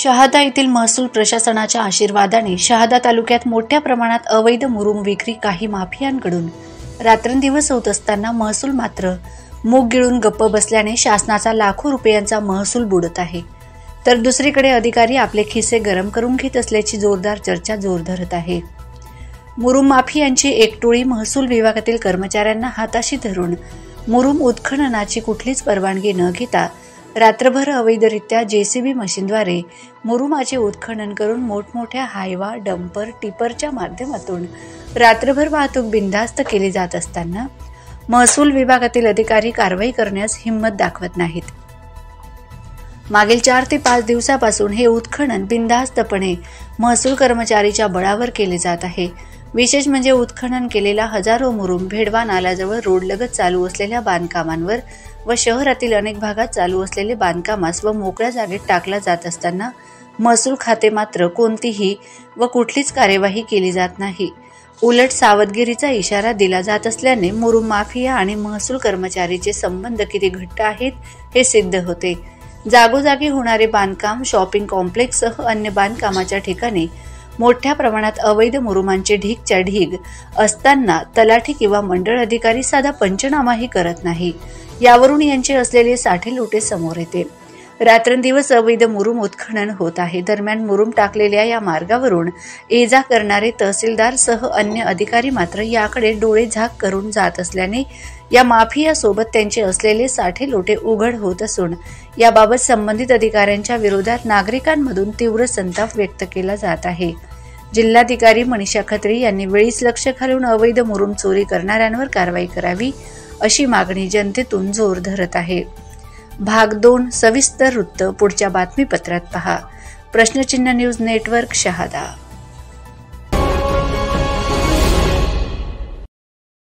शहादा येथील महसूल प्रशासनाच्या आशीर्वादाने शहादा तालुक्यात मोठ्या प्रमाणात अवैध मुरुम विक्री काही माफियांकडून रात्रंदिवस होत असताना महसूल मात्र मूग गिळून गप्प बसल्याने शासनाचा लाखो रुपयांचा महसूल बुडत आहे। तर दुसरीकडे अधिकारी आपले खिसे गरम करून घेत असल्याची जोरदार चर्चा जोर धरत आहे। मुरुम माफियांची एक टोळी महसूल विभागातील कर्मचाऱ्यांना हाताशी धरून मुरुम उत्खननाची कुठलीच परवानगी न घेता रात्रभर अवैधरित्या जेसीबी मशीनद्वारे मुरुमाचे उत्खनन करून मोठमोठ्या हायवा, डंपर, टिपरच्या माध्यमातून रात्रभर वाहतूक बिनधास्त केली जात असताना महसूल विभागातील अधिकारी कारवाई करण्यास हिंमत दाखवत नाहीत। मागील 4 ते 5 दिवसापासून हे उत्खनन बिनधास्तपणे महसूल कर्मचारीच्या बळावर केले जात आहे। विशेष म्हणजे उत्खनन केलेला हजारो मुरुम भेडवा नाल्याजवळ रोडलगत चालू असलेल्या बांधकामांवर व शहरातील अनेक भागात चालू असलेले बांधकामास व मोकळ्या जागेत टाकला जात असताना महसूल खाते मात्र कोणतीही व कुठलीच कार्यवाही केली जात नाही। उलट सावधगिरीचा इशारा दिला जात असल्याने मुरुम माफिया आणि महसूल कर्मचारीचे संबंध किती घट्ट आहेत हे सिद्ध होते। जागोजागी होणारे बांधकाम, शॉपिंग कॉम्प्लेक्ससह अन्य बांधकामाच्या ठिकाणी मोठ्या प्रमाणात अवैध मुरुमांचे ढीगच्या ढीग असताना तलाठी किंवा मंडळ अधिकारी साधा पंचनामाही करत नाही। यावरून यांचे असलेले साठेलोटे समोर येते। रात्रंदिवस अवैध मुरुम उत्खनन होत आहे। दरम्यान मुरुम टाकलेल्या या मार्गावरून ये जा करणारे तहसीलदार सह अन्य अधिकारी मात्र याकडे डोळे झाक करून जात असल्याने या माफियासोबत त्यांचे असलेले साठेलोटे उघड होत असून याबाबत संबंधित अधिकाऱ्यांच्या विरोधात नागरिकांमधून तीव्र संताप व्यक्त केला जात आहे। जिल्हाधिकारी मनीषा खत्री यांनी वेळीच लक्ष घालून अवैध मुरुम चोरी करणाऱ्यांवर कारवाई करावी अशी मागणी जनतेतून जोर धरत आहे। भाग 2 सविस्तर वृत्त पुढच्या बातमीपत्रात पहा। प्रश्नचिन्ह न्यूज नेटवर्क, शहादा।